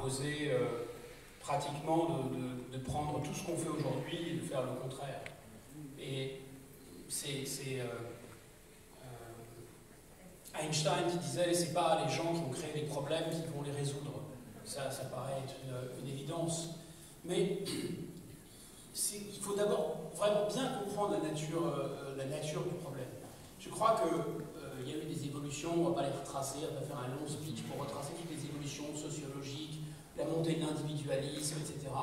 imposé pratiquement de prendre tout ce qu'on fait aujourd'hui et de faire le contraire. Et c'est Einstein qui disait, c'est pas les gens qui ont créé les problèmes qui vont les résoudre. Ça paraît être une évidence. Mais il faut d'abord vraiment bien comprendre la nature du problème. Je crois qu'il y a eu des évolutions, on ne va pas les retracer, on va faire un long speech pour retracer toutes les évolutions sociologiques, la montée de l'individualisme, etc.,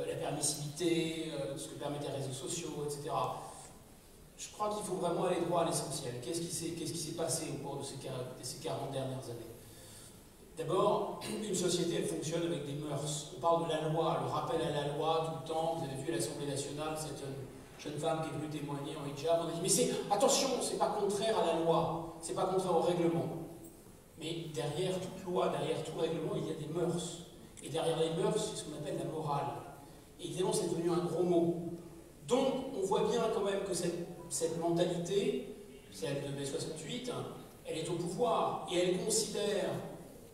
la permissivité, ce que permettent les réseaux sociaux, etc. Je crois qu'il faut vraiment aller droit à l'essentiel. Qu'est-ce qui s'est passé au cours de ces 40 dernières années? D'abord, une société, elle fonctionne avec des mœurs. On parle de la loi, le rappel à la loi tout le temps. Vous avez vu à l'Assemblée nationale cette jeune femme qui est venue témoigner en hijab. On a dit, mais attention, c'est pas contraire à la loi, c'est pas contraire au règlement. Mais derrière toute loi, derrière tout règlement, il y a des mœurs. Et derrière les mœurs, c'est ce qu'on appelle la morale. Et évidemment, c'est devenu un gros mot. Donc, on voit bien quand même que cette mentalité, celle de mai 68, elle est au pouvoir et elle considère,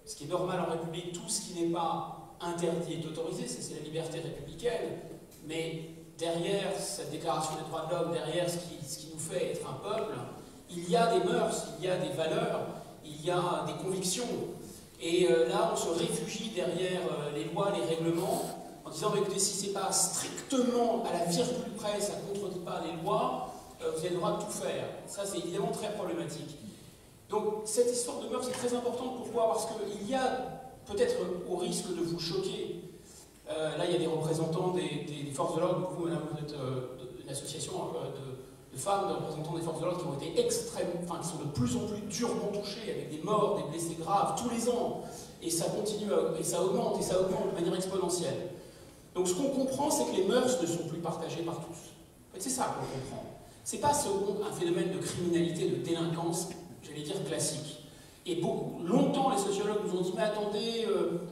ce qui est normal en République, tout ce qui n'est pas interdit est autorisé, c'est la liberté républicaine, mais derrière cette déclaration des droits de l'homme, derrière ce qui nous fait être un peuple, il y a des mœurs, il y a des valeurs, il y a des convictions. Et là, on se réfugie derrière les lois, les règlements, en disant, écoutez, si ce n'est pas strictement à la virgule près, ça ne contredit pas les lois, vous avez le droit de tout faire. Ça, c'est évidemment très problématique. Donc, cette histoire de mœurs est très importante. Pourquoi? Parce qu'il y a, peut-être au risque de vous choquer, là, il y a des représentants des forces de l'ordre. Vous, madame, vous êtes une association de femmes, de représentants des forces de l'ordre qui ont été qui sont de plus en plus durement touchés, avec des morts, des blessés graves, tous les ans. Et ça continue, et ça augmente de manière exponentielle. Donc, ce qu'on comprend, c'est que les mœurs ne sont plus partagées par tous. En fait, c'est ça qu'on comprend. C'est pas un phénomène de criminalité, de délinquance, j'allais dire classique. Et longtemps, les sociologues nous ont dit, mais attendez,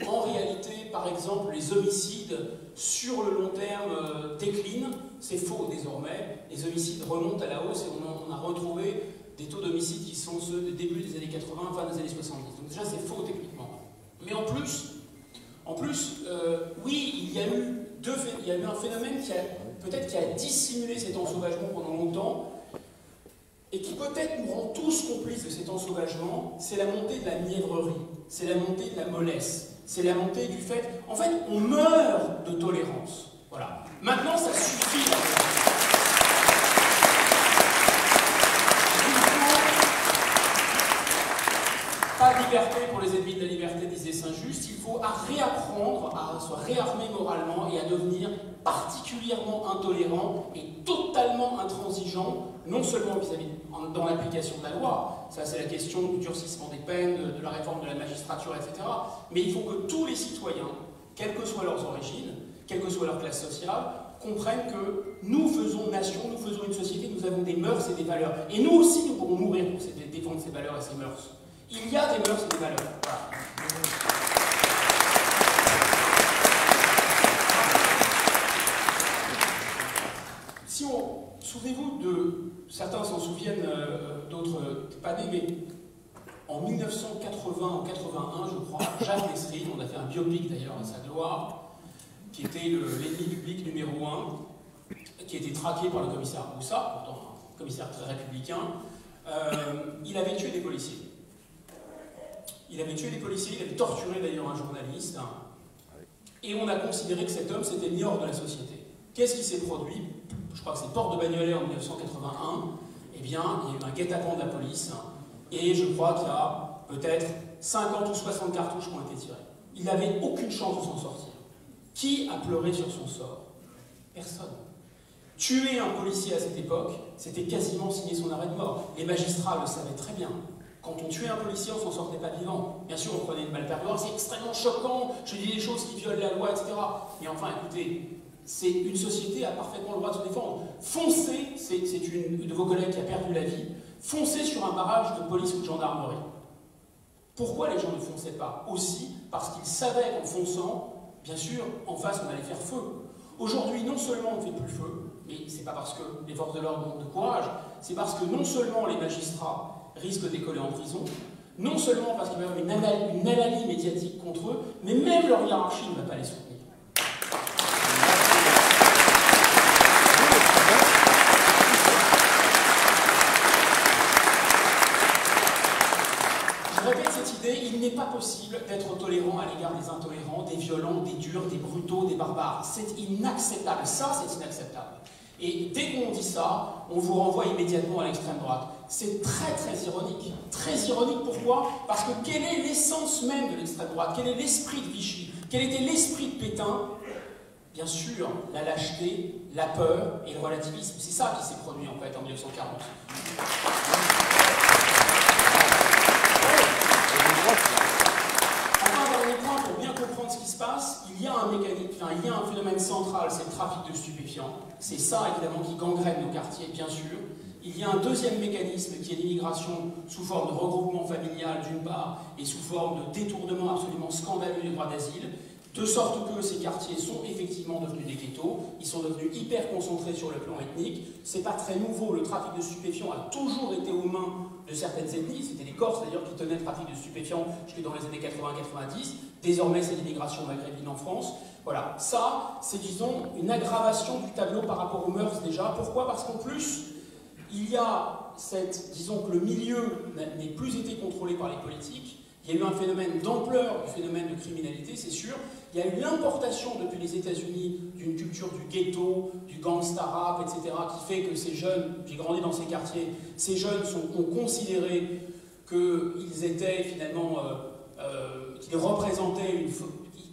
en réalité, par exemple, les homicides sur le long terme déclinent. C'est faux désormais. Les homicides remontent à la hausse et on a retrouvé des taux d'homicides qui sont ceux du début des années 80, fin des années 70. Donc déjà, c'est faux techniquement. Mais en plus, oui, il y a eu un phénomène qui a dissimulé cet ensauvagement pendant longtemps, et qui peut-être nous rend tous complices de cet ensauvagement, c'est la montée de la mièvrerie, c'est la montée de la mollesse, c'est la montée du fait... En fait, on meurt de tolérance. Voilà. Maintenant, ça suffit. Pas de liberté pour les ennemis de la liberté, disait Saint-Just. Il faut réapprendre à se réarmer moralement et à devenir particulièrement intolérant et totalement intransigeant, non seulement dans l'application de la loi, ça c'est la question du durcissement des peines, de la réforme de la magistrature, etc. Mais il faut que tous les citoyens, quelles que soient leurs origines, quelle que soit leur classe sociale, comprennent que nous faisons nation, nous faisons une société, nous avons des mœurs et des valeurs. Et nous aussi, nous pourrons mourir pour défendre ces valeurs et ces mœurs. Il y a des mœurs et des valeurs. Voilà. Souvenez-vous certains s'en souviennent, d'autres pas nés, mais en 1980 ou 81, je crois, Jacques Messrine, on a fait un biopic d'ailleurs à sa gloire, qui était l'ennemi public numéro 1, qui a été traqué par le commissaire Boussa, pourtant un commissaire très républicain. Il avait tué des policiers. Il avait torturé d'ailleurs un journaliste, et on a considéré que cet homme s'était mis hors de la société. Qu'est-ce qui s'est produit? Je crois que c'est Porte de Bagnolet en 1981. Eh bien, il y a eu un guet-apens de la police, et je crois qu'il y a peut-être 50 ou 60 cartouches qui ont été tirées. Il n'avait aucune chance de s'en sortir. Qui a pleuré sur son sort? Personne. Tuer un policier à cette époque, c'était quasiment signer son arrêt de mort. Les magistrats le savaient très bien. Quand on tuait un policier, on ne s'en sortait pas vivant. Bien sûr, on prenait une balle perdue. C'est extrêmement choquant, je dis des choses qui violent la loi, etc. Mais enfin, écoutez, c'est une société a parfaitement le droit de se défendre. Foncez, c'est une de vos collègues qui a perdu la vie, foncez sur un barrage de police ou de gendarmerie. Pourquoi les gens ne fonçaient pas? Aussi parce qu'ils savaient qu'en fonçant, bien sûr, en face, on allait faire feu. Aujourd'hui, non seulement on ne fait plus feu, mais c'est pas parce que les forces de l'ordre manquent de courage, c'est parce que non seulement les magistrats risquent d'écoler en prison, Non seulement parce qu'il va y avoir une avalie médiatique contre eux, mais même leur hiérarchie ne va pas les soutenir. Je répète cette idée, il n'est pas possible d'être tolérant à l'égard des intolérants, des violents, des durs, des brutaux, des barbares. C'est inacceptable. Ça, c'est inacceptable. Et dès qu'on dit ça, on vous renvoie immédiatement à l'extrême droite. C'est très très ironique. Très ironique, pourquoi? Parce que quelle est l'essence même de l'extrême droite? Quel est l'esprit de Vichy? Quel était l'esprit de Pétain? Bien sûr, la lâcheté, la peur et le relativisme. C'est ça qui s'est produit en fait en 1940. Pour bien comprendre ce qui se passe, il y a un mécanisme, enfin, il y a un phénomène central, c'est le trafic de stupéfiants. C'est ça évidemment qui gangrène nos quartiers, bien sûr. Il y a un deuxième mécanisme qui est l'immigration sous forme de regroupement familial d'une part et sous forme de détournement absolument scandaleux du droit d'asile, de sorte que ces quartiers sont effectivement devenus des ghettos, ils sont devenus hyper concentrés sur le plan ethnique. C'est pas très nouveau, le trafic de stupéfiants a toujours été aux mains de certaines ethnies, c'était les Corses d'ailleurs qui tenaient le trafic de stupéfiants jusque dans les années 80-90, désormais c'est l'immigration maghrébine en France. Voilà, ça c'est disons une aggravation du tableau par rapport aux mœurs déjà. Pourquoi? Parce qu'en plus, il y a disons que le milieu n'est plus été contrôlé par les politiques. Il y a eu un phénomène d'ampleur du phénomène de criminalité, c'est sûr. Il y a eu l'importation depuis les États-Unis d'une culture du ghetto, du gangsta rap, etc., qui fait que ces jeunes, j'ai grandi dans ces quartiers, ces jeunes ont considéré qu'ils étaient finalement, qu'ils représentaient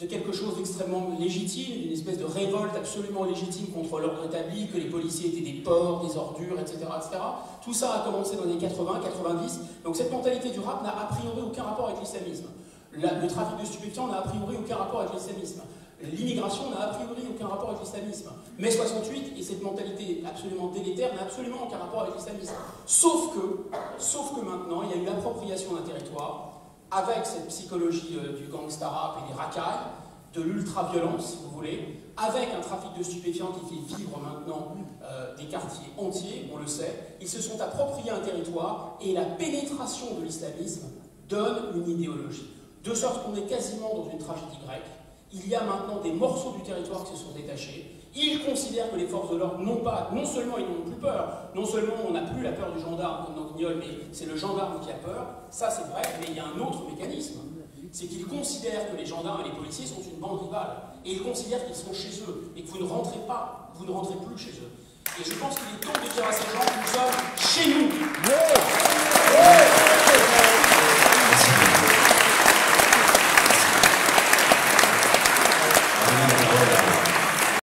quelque chose d'extrêmement légitime, d'une espèce de révolte absolument légitime contre l'ordre établi, que les policiers étaient des porcs, des ordures, etc., etc. Tout ça a commencé dans les années 80, 90. Donc cette mentalité du rap n'a a priori aucun rapport avec l'islamisme. Le trafic de stupéfiants n'a a priori aucun rapport avec l'islamisme. L'immigration n'a a priori aucun rapport avec l'islamisme. Mai 68 et cette mentalité absolument délétère n'a absolument aucun rapport avec l'islamisme. Sauf que maintenant, il y a eu l'appropriation d'un territoire avec cette psychologie du gangsta rap et des racailles, de l'ultra-violence, si vous voulez, avec un trafic de stupéfiants qui fait vivre maintenant des quartiers entiers, on le sait. Ils se sont appropriés un territoire et la pénétration de l'islamisme donne une idéologie. De sorte qu'on est quasiment dans une tragédie grecque. Il y a maintenant des morceaux du territoire qui se sont détachés. Ils considèrent que les forces de l'ordre non seulement ils n'ont plus peur, non seulement on n'a plus la peur du gendarme comme dans Guignol, mais c'est le gendarme qui a peur, ça c'est vrai, mais il y a un autre mécanisme. C'est qu'ils considèrent que les gendarmes et les policiers sont une bande rivale. Et ils considèrent qu'ils sont chez eux, et que vous ne rentrez plus chez eux. Et je pense qu'il est temps de dire à ces gens que nous sommes chez nous.